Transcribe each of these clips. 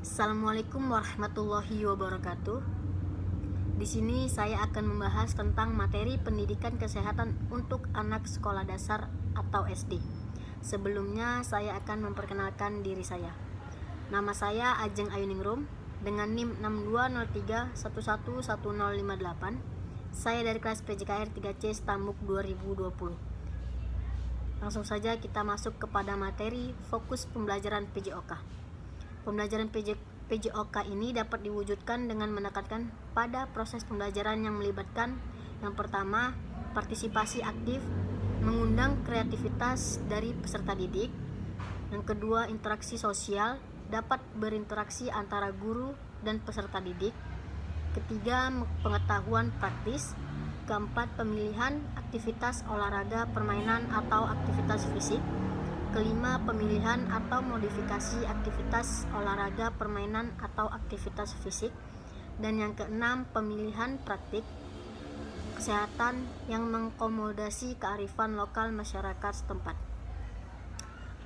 Assalamualaikum warahmatullahi wabarakatuh. Di sini saya akan membahas tentang materi pendidikan kesehatan untuk anak sekolah dasar atau SD. Sebelumnya saya akan memperkenalkan diri saya. Nama saya Ajeng Ayuningrum dengan NIM 6203111058. Saya dari kelas PJKR 3C Stambuk 2020. Langsung saja kita masuk kepada materi fokus pembelajaran PJOK. Pembelajaran PJOK ini dapat diwujudkan dengan menekankan pada proses pembelajaran yang melibatkan yang pertama, partisipasi aktif, mengundang kreativitas dari peserta didik. Yang kedua, interaksi sosial, dapat berinteraksi antara guru dan peserta didik. Ketiga, pengetahuan praktis. Keempat, pemilihan aktivitas olahraga, permainan atau aktivitas fisik. Kelima, pemilihan atau modifikasi aktivitas olahraga, permainan atau aktivitas fisik. Dan yang keenam, pemilihan praktik kesehatan yang mengakomodasi kearifan lokal masyarakat setempat.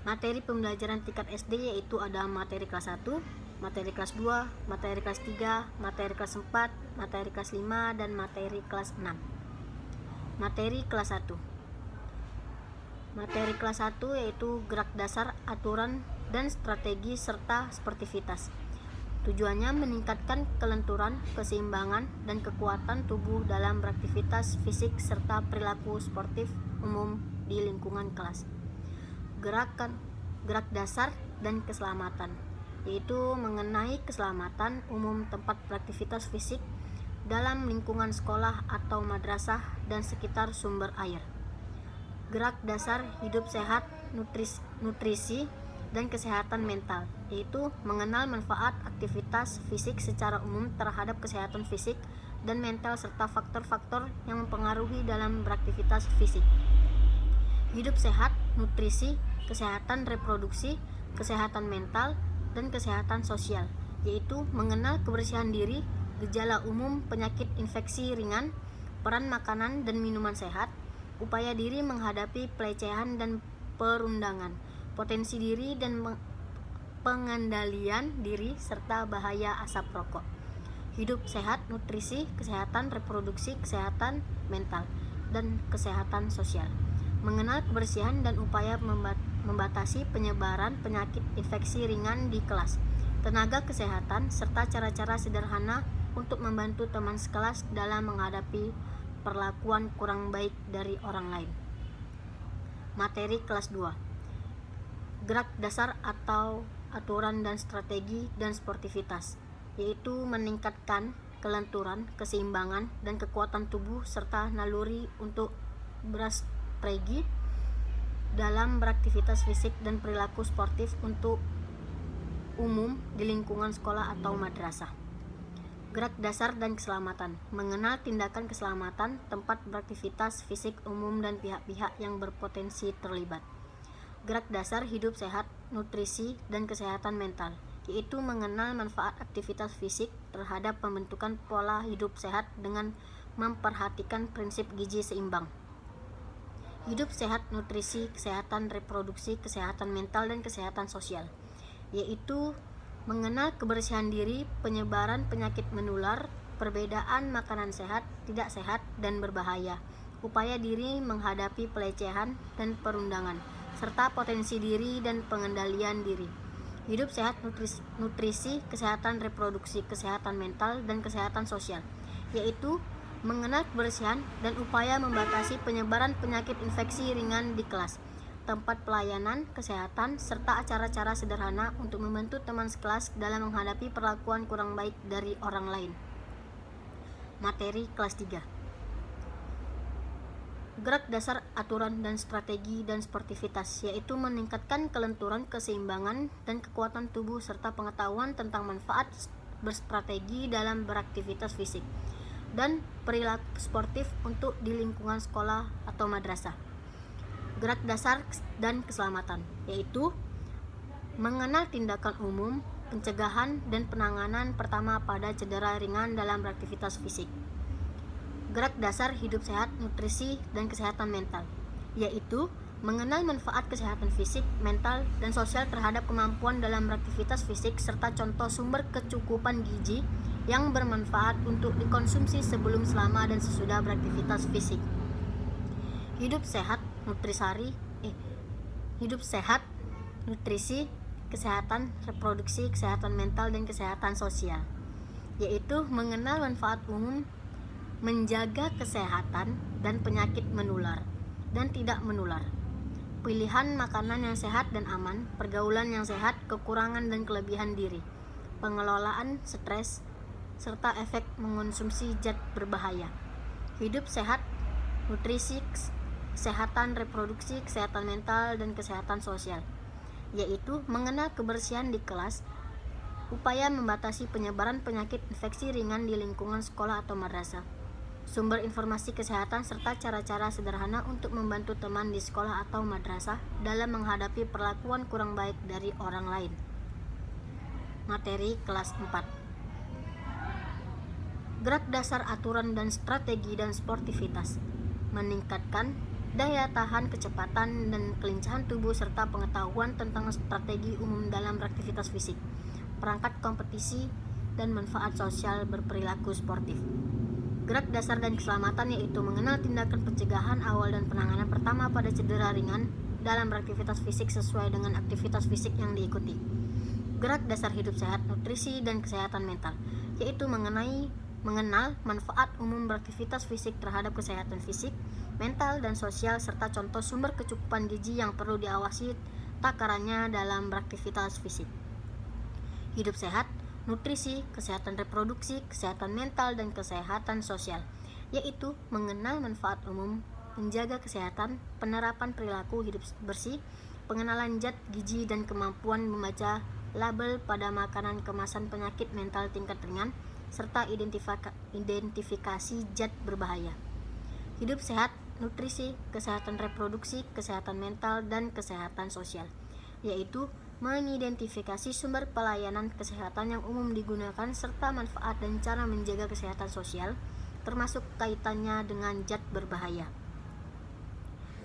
Materi pembelajaran tingkat SD yaitu ada materi kelas 1, materi kelas 2, materi kelas 3, materi kelas 4, materi kelas 5, dan materi kelas 6. Materi kelas 1. Materi kelas 1 yaitu gerak dasar, aturan, dan strategi serta sportivitas. Tujuannya meningkatkan kelenturan, keseimbangan, dan kekuatan tubuh dalam beraktivitas fisik serta perilaku sportif umum di lingkungan kelas. Gerak dasar dan keselamatan yaitu mengenai keselamatan umum tempat beraktivitas fisik dalam lingkungan sekolah atau madrasah dan sekitar sumber air. Gerak dasar hidup sehat, nutrisi, dan kesehatan mental, yaitu mengenal manfaat aktivitas fisik secara umum terhadap kesehatan fisik dan mental serta faktor-faktor yang mempengaruhi dalam beraktivitas fisik. Hidup sehat, nutrisi, kesehatan reproduksi, kesehatan mental, dan kesehatan sosial, yaitu mengenal kebersihan diri, gejala umum penyakit infeksi ringan, peran makanan dan minuman sehat, upaya diri menghadapi pelecehan dan perundangan, potensi diri dan pengendalian diri, serta bahaya asap rokok. Hidup sehat, nutrisi, kesehatan reproduksi, kesehatan mental, dan kesehatan sosial. Mengenal kebersihan dan upaya membatasi penyebaran penyakit infeksi ringan di kelas. Tenaga kesehatan, serta cara-cara sederhana untuk membantu teman sekelas dalam menghadapi perlakuan kurang baik dari orang lain. Materi kelas 2. Gerak dasar atau aturan dan strategi dan sportivitas, yaitu meningkatkan kelenturan, keseimbangan, dan kekuatan tubuh serta naluri untuk berstrategi dalam beraktivitas fisik dan perilaku sportif untuk umum di lingkungan sekolah atau madrasah. Gerak dasar dan keselamatan, mengenal tindakan keselamatan tempat beraktivitas fisik umum dan pihak-pihak yang berpotensi terlibat. Gerak dasar hidup sehat, nutrisi, dan kesehatan mental, yaitu mengenal manfaat aktivitas fisik terhadap pembentukan pola hidup sehat dengan memperhatikan prinsip gizi seimbang. Hidup sehat, nutrisi, kesehatan reproduksi, kesehatan mental, dan kesehatan sosial, yaitu mengenal kebersihan diri, penyebaran penyakit menular, perbedaan makanan sehat, tidak sehat, dan berbahaya, upaya diri menghadapi pelecehan dan perundangan, serta potensi diri dan pengendalian diri. Hidup sehat, nutrisi, kesehatan reproduksi, kesehatan mental, dan kesehatan sosial, yaitu mengenal kebersihan dan upaya membatasi penyebaran penyakit infeksi ringan di kelas, tempat pelayanan kesehatan, serta acara-cara sederhana untuk membantu teman sekelas dalam menghadapi perlakuan kurang baik dari orang lain. Materi kelas 3. Gerak dasar, aturan, dan strategi dan sportivitas, yaitu meningkatkan kelenturan, keseimbangan, dan kekuatan tubuh serta pengetahuan tentang manfaat berstrategi dalam beraktivitas fisik dan perilaku sportif untuk di lingkungan sekolah atau madrasah. Gerak dasar dan keselamatan, yaitu mengenal tindakan umum, pencegahan, dan penanganan pertama pada cedera ringan dalam beraktivitas fisik. Gerak dasar hidup sehat, nutrisi, dan kesehatan mental, yaitu mengenal manfaat kesehatan fisik, mental, dan sosial terhadap kemampuan dalam beraktivitas fisik serta contoh sumber kecukupan gizi yang bermanfaat untuk dikonsumsi sebelum, selama, dan sesudah beraktivitas fisik. Hidup sehat, nutrisi, kesehatan reproduksi, kesehatan mental, dan kesehatan sosial, yaitu mengenal manfaat umum, menjaga kesehatan dan penyakit menular dan tidak menular, pilihan makanan yang sehat dan aman, pergaulan yang sehat, kekurangan dan kelebihan diri, pengelolaan stres, serta efek mengonsumsi zat berbahaya. Hidup sehat, nutrisi, kesehatan reproduksi, kesehatan mental, dan kesehatan sosial, yaitu mengenal kebersihan di kelas, upaya membatasi penyebaran penyakit infeksi ringan di lingkungan sekolah atau madrasah, sumber informasi kesehatan, serta cara-cara sederhana untuk membantu teman di sekolah atau madrasah dalam menghadapi perlakuan kurang baik dari orang lain. Materi kelas 4. Gerak dasar aturan dan strategi dan sportivitas, meningkatkan daya tahan, kecepatan, dan kelincahan tubuh serta pengetahuan tentang strategi umum dalam beraktivitas fisik, perangkat kompetisi, dan manfaat sosial berperilaku sportif. Gerak dasar dan keselamatan, yaitu mengenal tindakan pencegahan awal dan penanganan pertama pada cedera ringan dalam beraktivitas fisik sesuai dengan aktivitas fisik yang diikuti. Gerak dasar hidup sehat, nutrisi, dan kesehatan mental, yaitu mengenal manfaat umum beraktivitas fisik terhadap kesehatan fisik, mental, dan sosial serta contoh sumber kecukupan gizi yang perlu diawasi takarannya dalam beraktivitas fisik. Hidup sehat, nutrisi, kesehatan reproduksi, kesehatan mental, dan kesehatan sosial, yaitu mengenal manfaat umum, menjaga kesehatan, penerapan perilaku hidup bersih, pengenalan zat gizi, dan kemampuan membaca label pada makanan kemasan penyakit mental tingkat ringan, serta identifikasi zat berbahaya. Hidup sehat, nutrisi, kesehatan reproduksi, kesehatan mental, dan kesehatan sosial, yaitu mengidentifikasi sumber pelayanan kesehatan yang umum digunakan serta manfaat dan cara menjaga kesehatan sosial, termasuk kaitannya dengan zat berbahaya.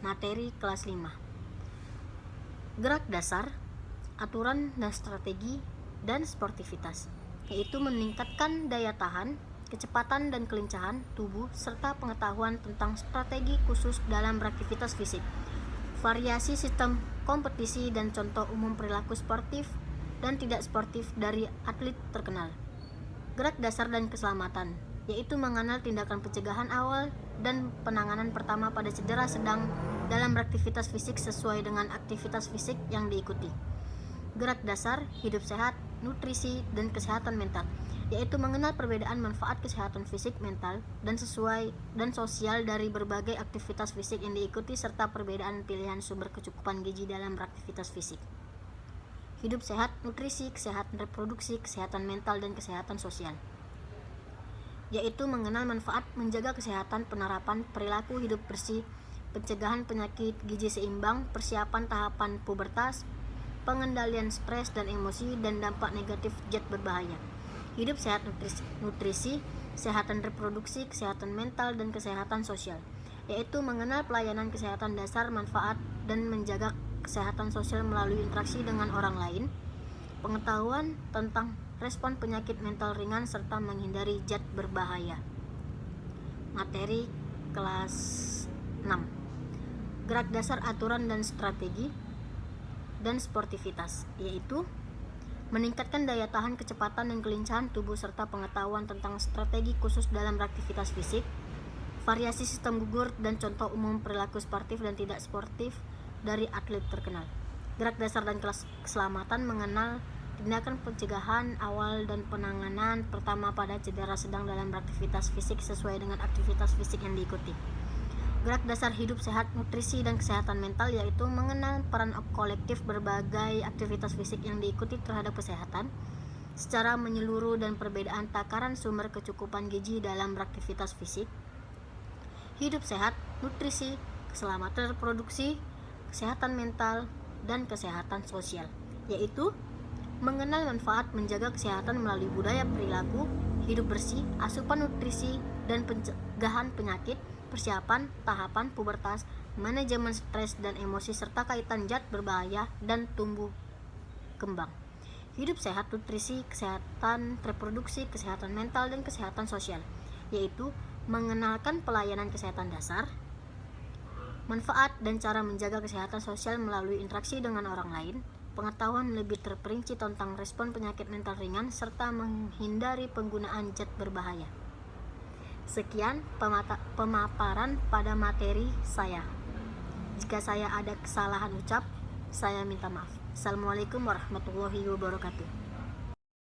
Materi kelas 5. Gerak dasar, aturan dan strategi, dan sportivitas, yaitu meningkatkan daya tahan, kecepatan, dan kelincahan tubuh serta pengetahuan tentang strategi khusus dalam beraktivitas fisik, variasi sistem kompetisi, dan contoh umum perilaku sportif dan tidak sportif dari atlet terkenal. Gerak dasar dan keselamatan, yaitu mengenal tindakan pencegahan awal dan penanganan pertama pada cedera sedang dalam beraktivitas fisik sesuai dengan aktivitas fisik yang diikuti. Gerak dasar, hidup sehat, nutrisi, dan kesehatan mental, yaitu mengenal perbedaan manfaat kesehatan fisik, mental, dan sosial dari berbagai aktivitas fisik yang diikuti serta perbedaan pilihan sumber kecukupan gizi dalam beraktivitas fisik. Hidup sehat, nutrisi, kesehatan reproduksi, kesehatan mental, dan kesehatan sosial, yaitu mengenal manfaat menjaga kesehatan, penerapan perilaku hidup bersih, pencegahan penyakit gizi seimbang, persiapan tahapan pubertas, pengendalian stres dan emosi, dan dampak negatif zat berbahaya. Hidup sehat, nutrisi, kesehatan reproduksi, kesehatan mental, dan kesehatan sosial, yaitu mengenal pelayanan kesehatan dasar, manfaat, dan menjaga kesehatan sosial melalui interaksi dengan orang lain, pengetahuan tentang respon penyakit mental ringan, serta menghindari zat berbahaya. Materi kelas 6. Gerak dasar, aturan, dan strategi, dan sportivitas, yaitu meningkatkan daya tahan, kecepatan, dan kelincahan tubuh serta pengetahuan tentang strategi khusus dalam beraktivitas fisik, variasi sistem gugur, dan contoh umum perilaku sportif dan tidak sportif dari atlet terkenal. Gerak dasar dan keselamatan, mengenal tindakan pencegahan awal dan penanganan pertama pada cedera sedang dalam beraktivitas fisik sesuai dengan aktivitas fisik yang diikuti. Gerak dasar, hidup sehat, nutrisi, dan kesehatan mental, yaitu mengenal peran kolektif berbagai aktivitas fisik yang diikuti terhadap kesehatan secara menyeluruh dan perbedaan takaran sumber kecukupan gizi dalam beraktivitas fisik. Hidup sehat, nutrisi, keselamatan reproduksi, kesehatan mental, dan kesehatan sosial, yaitu mengenal manfaat menjaga kesehatan melalui budaya perilaku hidup bersih, asupan nutrisi, dan pencegahan penyakit, persiapan tahapan pubertas, manajemen stres dan emosi serta kaitan zat berbahaya dan tumbuh kembang. Hidup sehat, nutrisi, kesehatan reproduksi, kesehatan mental, dan kesehatan sosial, yaitu mengenalkan pelayanan kesehatan dasar, manfaat dan cara menjaga kesehatan sosial melalui interaksi dengan orang lain, pengetahuan lebih terperinci tentang respon penyakit mental ringan, serta menghindari penggunaan zat berbahaya. Sekian pemaparan pada materi saya. Jika saya ada kesalahan ucap, saya minta maaf. Assalamualaikum warahmatullahi wabarakatuh.